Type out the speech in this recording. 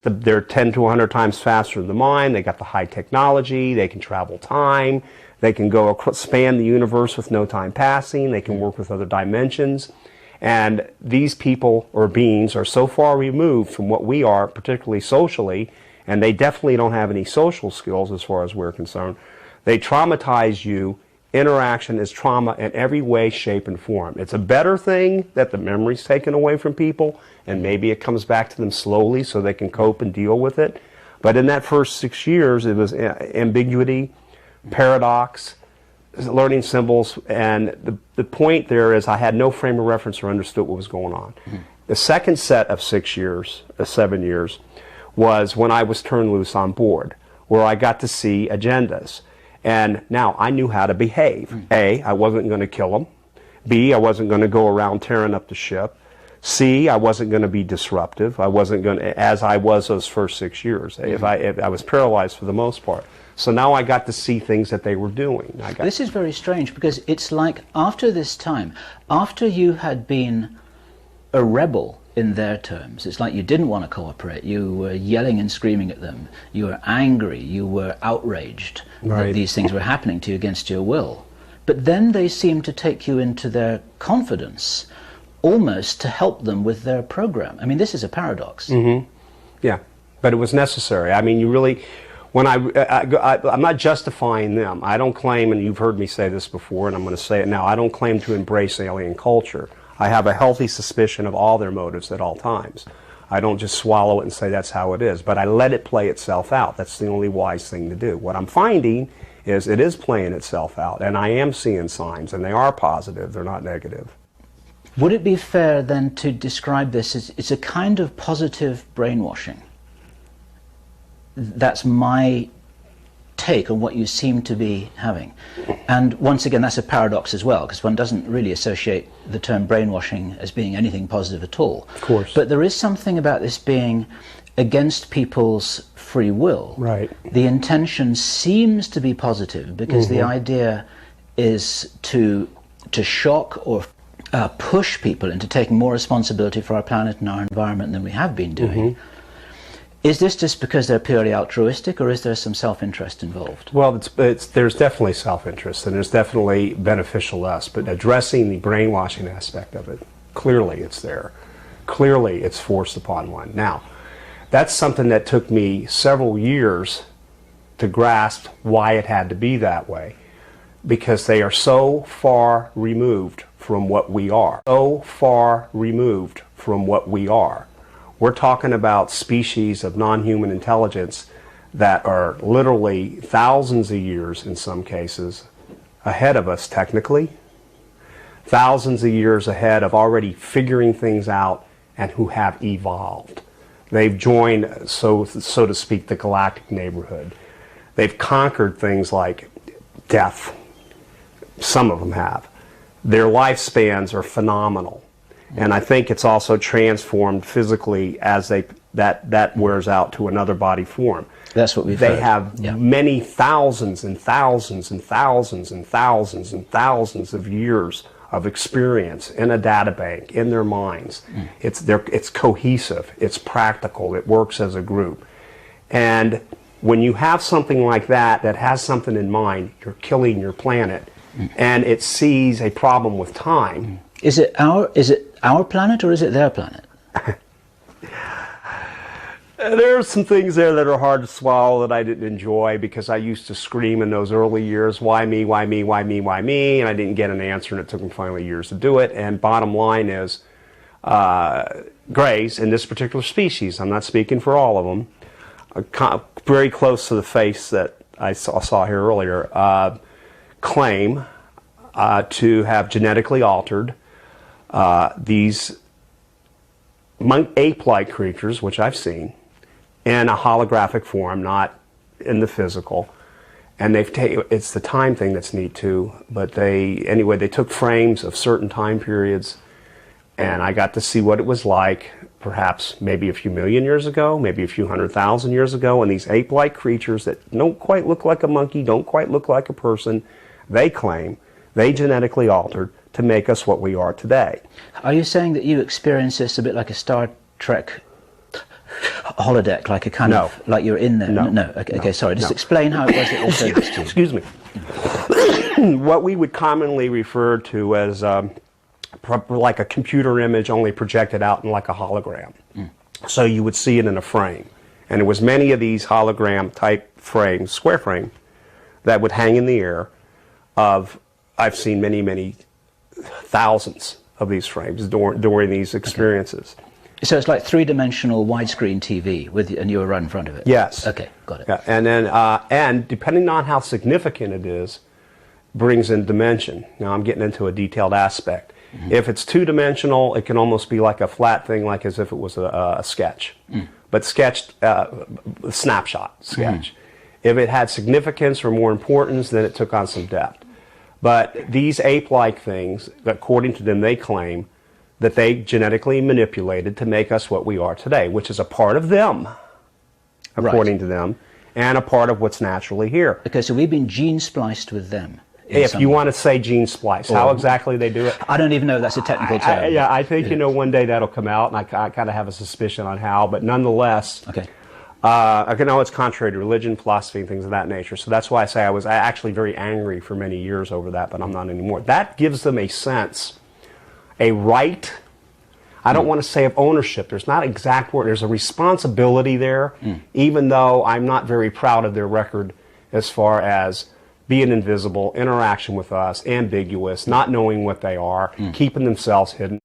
They're 10 to 100 times faster than the mind. They got the high technology. They can travel time. They can go span the universe with no time passing. They can work with other dimensions. And these people or beings are so far removed from what we are, particularly socially, and they definitely don't have any social skills as far as we're concerned. They traumatize you. Interaction is trauma in every way, shape, and form. It's a better thing that the memory's taken away from people, and maybe it comes back to them slowly so they can cope and deal with it. But in that first 6 years, it was ambiguity, paradox, learning symbols, and the point there is I had no frame of reference or understood what was going on. The second set of 6 years, 7 years, was when I was turned loose on board, where I got to see agendas. And now I knew how to behave. A, I wasn't going to kill them. B, I wasn't going to go around tearing up the ship. C, I wasn't going to be disruptive. I wasn't going to, as I was those first 6 years. If I was paralyzed for the most part. So now I got to see things that they were doing. This is very strange, because it's like after this time, after you had been a rebel in their terms, it's like you didn't want to cooperate. You were yelling and screaming at them. You were angry. You were outraged that these things were happening to you against your will. But then they seemed to take you into their confidence, almost to help them with their program. I mean, this is a paradox. Yeah, but it was necessary. I mean, you really, when I'm not justifying them. I don't claim, and you've heard me say this before, and I'm going to say it now, I don't claim to embrace alien culture. I have a healthy suspicion of all their motives at all times. I don't just swallow it and say that's how it is, but I let it play itself out. That's the only wise thing to do. What I'm finding is it is playing itself out, and I am seeing signs, and they are positive, they're not negative. Would it be fair then to describe this as it's a kind of positive brainwashing? That's my take on what you seem to be having. And once again, that's a paradox as well, because one doesn't really associate the term brainwashing as being anything positive at all. Of course. But there is something about this being against people's free will. Right. The intention seems to be positive, because the idea is to shock or push people into taking more responsibility for our planet and our environment than we have been doing. Is this just because they're purely altruistic, or is there some self-interest involved? Well, there's definitely self-interest, and there's definitely beneficial to us, but addressing the brainwashing aspect of it, clearly it's there. Clearly it's forced upon one. Now, that's something that took me several years to grasp why it had to be that way, because they are so far removed from what we are. So far removed from what we are. We're talking about species of non-human intelligence that are literally thousands of years, in some cases, ahead of us technically, thousands of years ahead of already figuring things out, and who have evolved. They've joined, so to speak, the galactic neighborhood. They've conquered things like death. Some of them have. Their lifespans are phenomenal. And I think it's also transformed physically as that wears out to another body form. That's what we've heard. They have many thousands and thousands and thousands and thousands and thousands of years of experience in a data bank, in their minds. It's cohesive, it's practical, it works as a group. And when you have something like that that has something in mind, you're killing your planet, and it sees a problem with time. Is it our planet, or is it their planet? There are some things there that are hard to swallow that I didn't enjoy, because I used to scream in those early years, why me, why me, why me, why me, and I didn't get an answer, and it took me finally years to do it. And bottom line is, Greys, in this particular species, I'm not speaking for all of them, very close to the face that I saw here earlier, claim to have genetically altered these ape-like creatures, which I've seen, in a holographic form, not in the physical. And it's the time thing that's neat too, but they took frames of certain time periods, and I got to see what it was like, perhaps maybe a few million years ago, maybe a few 100,000 years ago, and these ape-like creatures that don't quite look like a monkey, don't quite look like a person, they claim they genetically altered to make us what we are today. Are you saying that you experience this a bit like a Star Trek holodeck, like a kind No. of, like you're in there? No. No. Okay, No. okay, sorry. Just No. explain how it was that they showed this to you. Excuse me. What we would commonly refer to as like a computer image only projected out in like a hologram. So you would see it in a frame. And there was many of these hologram type frames, square frame, that would hang in the air I've seen many, many thousands of these frames during these experiences. Okay. So it's like three-dimensional widescreen TV, and you were right in front of it? Yes. Okay, got it. Yeah, and then, and depending on how significant it is, brings in dimension. Now I'm getting into a detailed aspect. If it's two-dimensional, it can almost be like a flat thing, like as if it was a sketch, but sketched, snapshot sketch. If it had significance or more importance, then it took on some depth. But these ape-like things, according to them, they claim that they genetically manipulated to make us what we are today, which is a part of them, according to them, and a part of what's naturally here. Okay, so we've been gene spliced with them. If you want to say gene splice, how exactly they do it? I don't even know if that's a technical term. Yeah, I think, you know, one day that'll come out, and I kind of have a suspicion on how, but nonetheless, Okay. I know it's contrary to religion, philosophy, and things of that nature. So that's why I say I was actually very angry for many years over that, but I'm not anymore. That gives them a sense, a right. I don't want to say of ownership. There's not an exact word. There's a responsibility there, even though I'm not very proud of their record as far as being invisible, interaction with us, ambiguous, not knowing what they are, keeping themselves hidden.